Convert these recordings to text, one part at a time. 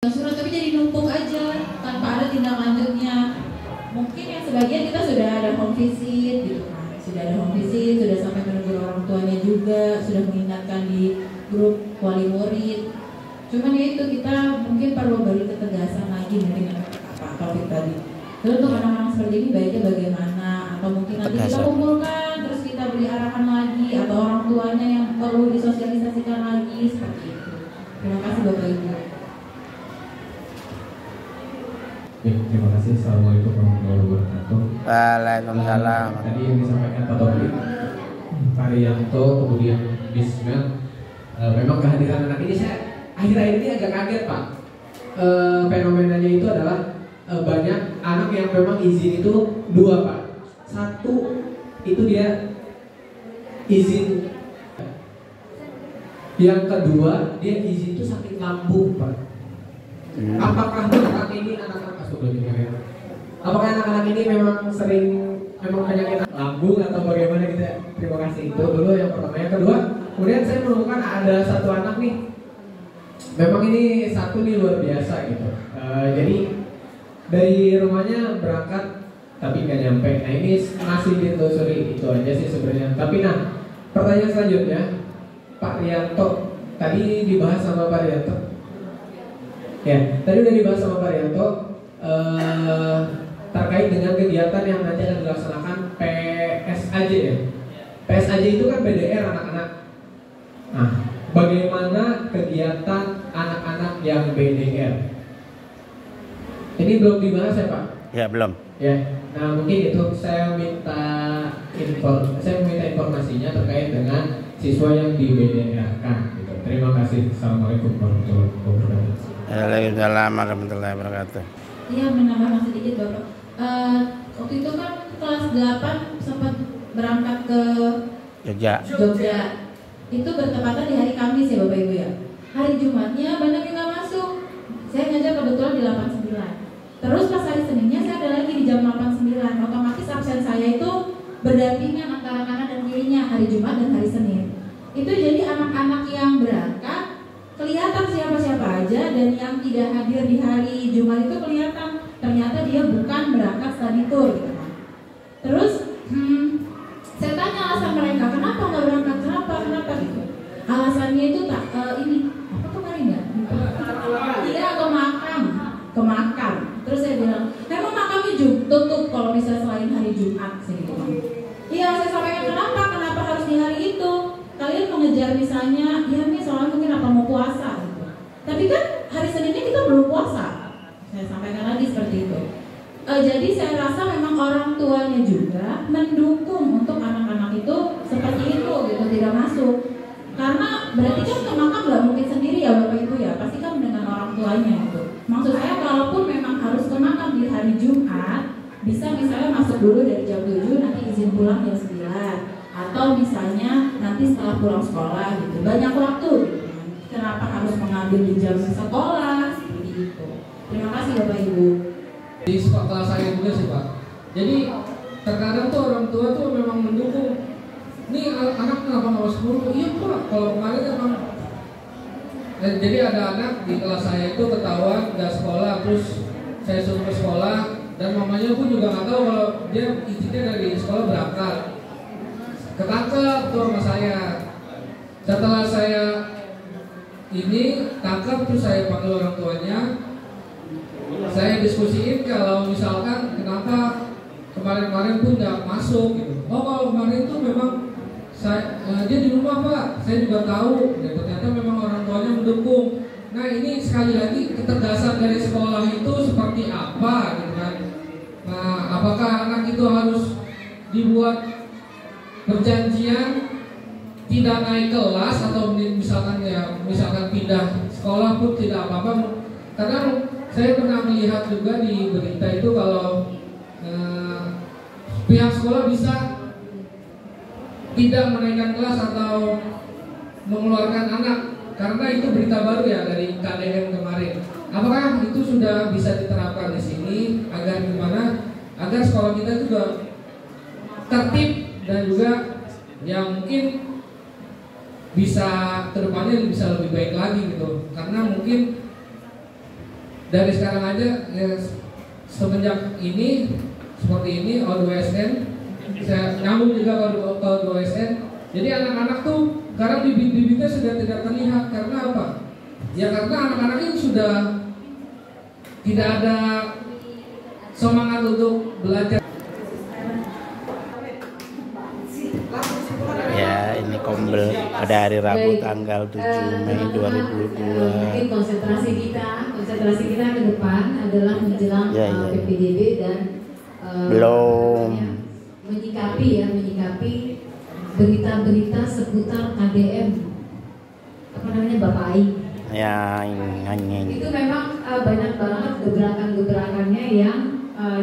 surat tapi jadi numpuk aja tanpa ada tindak lanjutnya. Mungkin yang sebagian kita sudah ada home visit gitu kan, sudah ada home visit, sudah sampai menegur orang tuanya juga, sudah mengingatkan di grup wali murid. Cuman ya itu kita mungkin perlu beri ketegasan lagi mungkin yang Pak Taufik tadi. Terus untuk anak-anak seperti ini baiknya bagaimana? Atau mungkin nanti kita kumpulkan terus kita beri arahan lagi atau orang tuanya yang perlu disosialisasikan lagi seperti itu. Terima kasih Bapak Ibu. Ya, terima kasih. Assalamualaikum warahmatullahi wabarakatuh. Waalaikumsalam. Tadi yang disampaikan Pak Taufik, Pak Rianto, kemudian Bismil, memang kehadiran anak ini saya akhir-akhir ini agak kaget Pak. Fenomenanya itu adalah banyak anak yang memang izin itu dua Pak. Satu itu dia izin, yang kedua dia izin itu sakit lambung Pak. Apakah anak ini apakah anak-anak ini memang sering penyakit lambung atau bagaimana kita? Terima kasih, itu dulu yang pertama. Yang kedua, kemudian saya menemukan ada satu anak nih, memang ini satu nih luar biasa gitu. Jadi dari rumahnya berangkat tapi nggak nyampe. Nah ini masih ditelusuri, itu aja sih sebenarnya. Tapi nah pertanyaan selanjutnya, Pak Rianto tadi dibahas sama Pak Rianto. Ya, tadi udah dibahas sama Pak Rianto terkait dengan kegiatan yang nanti akan dilaksanakan PSAJ ya. PSAJ itu kan PDR anak-anak. Nah, bagaimana kegiatan anak-anak yang BDR? Ini belum dibahas ya Pak? Ya belum. Ya, nah mungkin itu saya minta informasinya terkait dengan siswa yang di BDR-kan. Gitu. Terima kasih. Assalamualaikum warahmatullahi wabarakatuh. Waalaikumsalam warahmatullahi wabarakatuh. Iya, menambahkan sedikit Bapak. Waktu itu kan kelas 8 sempat berangkat ke Jogja. Itu bertepatan di hari Kamis ya Bapak Ibu ya. Hari Jumatnya banyak yang nggak masuk. Saya ngajar kebetulan di 89. Terus pas hari Seninnya saya ada lagi di jam 89. Otomatis absen saya itu berdampingan antara kanan dan kirinya hari Jumat dan hari Senin. Itu jadi anak-anak yang berangkat kelihatan siapa-siapa aja, dan yang tidak hadir di hari Jumat itu kelihatan ternyata dia bukan berangkat study tour gitu kan. Terus saya tanya alasan mereka, kenapa nggak berangkat, kenapa gitu. Alasannya itu ini apa kemarin ya? Iya, ke makam. Terus saya bilang, memang makamnya tutup kalau misalnya selain hari Jumat sih gitu kan. Iya, saya sampaikan kenapa harus di hari itu? Kalian mengejar misalnya, ya nih soalnya mungkin apa mau puasa gitu. Tapi kan hari Seninnya kita belum puasa. Saya sampaikan lagi seperti itu. Jadi saya rasa memang orang tuanya juga mendukung untuk anak-anak itu seperti itu gitu, tidak masuk. Karena berarti kan ke makam nggak mungkin sendiri ya Bapak Ibu ya, pasti kan dengan orang tuanya gitu. Maksud saya kalaupun memang harus ke makam di hari Jumat, bisa misalnya masuk dulu dari jam 7, nanti izin pulang jam 9. Atau misalnya nanti setelah pulang sekolah gitu, banyak waktu gitu. Kenapa harus mengambil di jam sekolah seperti itu. Terima kasih Bapak Ibu. Di sekolah saya juga sih Pak. Jadi terkadang tuh orang tua tuh memang mendukung. Nih anak kenapa nggak masuk dulu? Iya Pak, kalau kemarin emang. Jadi ada anak di kelas saya itu ketahuan nggak sekolah, terus saya suruh ke sekolah, dan mamanya pun juga nggak tahu kalau dia izinnya dari sekolah berangkat. Ketangkep tuh sama saya. Setelah saya ini tangkap, terus saya panggil orang tuanya, saya diskusiin kalau misalkan kenapa kemarin-kemarin pun nggak masuk gitu. Oh kalau kemarin tuh memang dia di rumah Pak, saya juga tahu. Dan ternyata memang orang tuanya mendukung. Nah ini sekali lagi ketegasan dari sekolah itu seperti apa gitu kan. Nah apakah anak itu harus dibuat perjanjian tidak naik kelas, atau misalkan pindah sekolah pun tidak apa-apa. Karena saya pernah melihat juga di berita itu kalau pihak sekolah bisa tidak menaikkan kelas atau mengeluarkan anak, karena itu berita baru ya dari KDM kemarin. Apakah itu sudah bisa diterapkan di sini agar gimana, agar sekolah kita juga tertib dan juga yang mungkin bisa kedepannya bisa lebih baik lagi gitu. Karena mungkin dari sekarang aja ya, semenjak ini seperti ini O2SN, saya nyambung juga ke O2SN. Jadi anak-anak tuh sekarang bibit-bibitnya sudah tidak terlihat. Karena apa? Ya karena anak-anak ini sudah tidak ada semangat untuk belajar. Ya, ini Kombel pada hari Rabu tanggal 7 Mei 2022. Mungkin konsentrasi kita ke depan adalah menjelang PPDB dan belum menyikapi berita-berita seputar KDM Bapak Aing. Ya, ini Itu memang banyak banget gebrakan-gebrakannya yang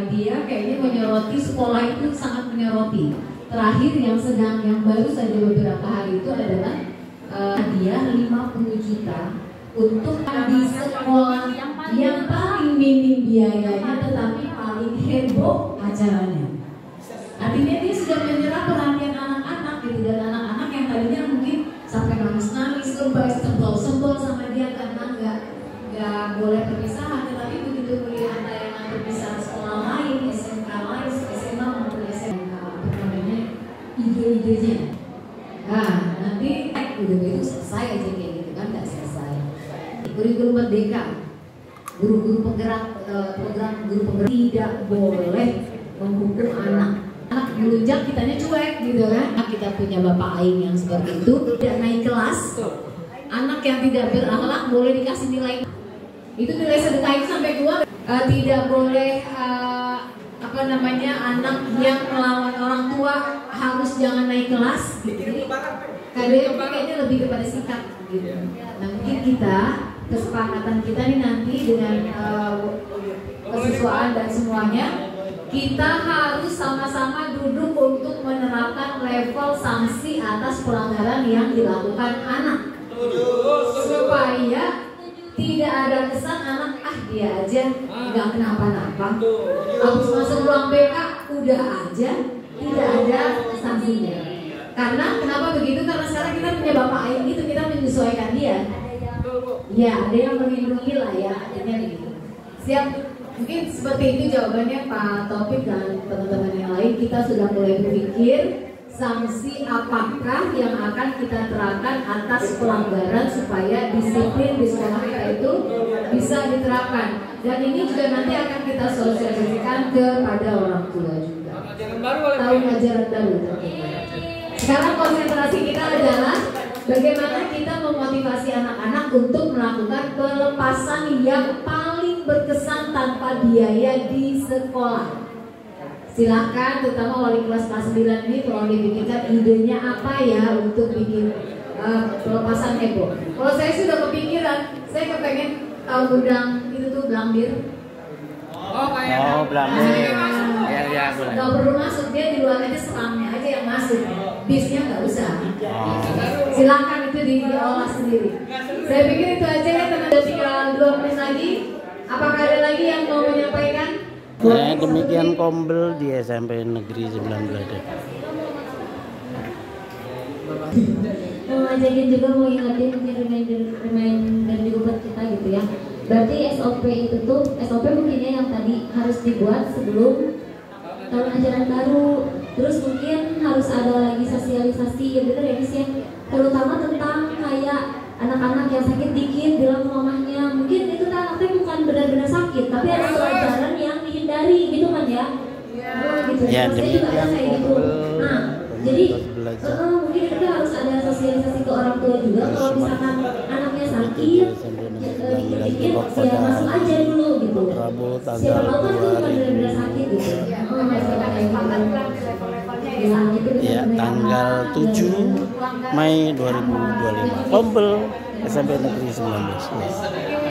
dia kayaknya menyoroti sekolah itu sangat menyoroti. Terakhir yang baru saja beberapa hari itu adalah hadiah 50 juta untuk di sekolah yang paling minim biayanya tetapi paling heboh acaranya. Artinya dia sudah menyerap perhatian anak-anak gitu, dan anak-anak yang tadinya mungkin sampai nangis-nangis, sembol sama dia karena nggak boleh perpisahan, tetapi begitu melihat tayangan perpisahan sekolah lain, SMK lain, SMA maupun SMK, ide-idenya. Nah, nanti udah itu selesai aja kayak gitu kan, nggak selesai. Kurikulum Merdeka, guru-guru penggerak, program guru penggerak tidak boleh menghukum anak. Anak melunjak kitanya cuek gitu kan. Kita punya Bapak Aing yang seperti itu, tidak naik kelas. Anak yang tidak berakhlak boleh dikasih nilai. Itu nilai sedekah itu sampai keluar. Tidak boleh anak yang melawan orang tua harus jangan naik kelas. Jadi KDM kayaknya lebih kepada sikap gitu. Nah, mungkin kesepakatan kita nih nanti dengan kesiswaan dan semuanya, kita harus sama-sama duduk untuk menerapkan level sanksi atas pelanggaran yang dilakukan anak, supaya tidak ada kesan anak dia aja nggak kenapa-napa, habis masuk ruang BK udah aja tidak ada sanksinya. Karena kenapa begitu? Karena sekarang kita punya Bapak Aing itu, kita menyesuaikan dia. Ya, ada yang melindungi lah ya, artinya begitu. Siap, mungkin seperti itu jawabannya Pak Taufik dan teman-teman yang lain. Kita sudah mulai berpikir sanksi apakah yang akan kita terapkan atas pelanggaran supaya disiplin di sekolah kita itu bisa diterapkan. Dan ini juga nanti akan kita sosialisasikan kepada orang tua juga. Tahun ajaran baru. Sekarang konsentrasi kita adalah bagaimana kita memotivasi anak-anak untuk melakukan pelepasan yang paling berkesan tanpa biaya di sekolah. Silakan, terutama wali kelas 9 ini tolong dipikirkan idenya apa ya untuk bikin pelepasan heboh. Kalau saya sudah kepikiran, saya kepengen undang itu tuh Blambir. Blambir. Ya, boleh. Gak perlu masuk, dia di luar aja, seramnya aja yang masuk. Bisnya nggak usah. Silakan itu diolah sendiri. Saya pikir itu aja ya teman-teman. Tinggal 2 menit lagi. Apakah ada lagi yang mau menyampaikan? Demikian Kombel di SMP Negeri 9 Beladak. Mau ngajakin juga, mau ingetin mungkin reminder juga buat kita gitu ya. Berarti SOP itu tuh, SOP mungkinnya yang tadi harus dibuat sebelum tahun ajaran baru. Terus mungkin harus ada lagi sosialisasi, ya bener ya Miss ya, terutama tentang kayak anak-anak yang sakit dikit bilang ke mamahnya, mungkin itu kan anaknya bukan benar-benar sakit, tapi ada pelajaran yang dihindari gitu kan ya. Gitu. Ya, demikian gitu. Nah, jadi mungkin kita harus ada sosialisasi ke orang tua juga. Kalau misalkan anaknya sakit, dikit-dikit ya masuk aja dulu gitu. Siapa tahu kan itu bukan benar-benar sakit gitu. Ya, tanggal 7 Mei 2025 Kombel SMP Negeri 19.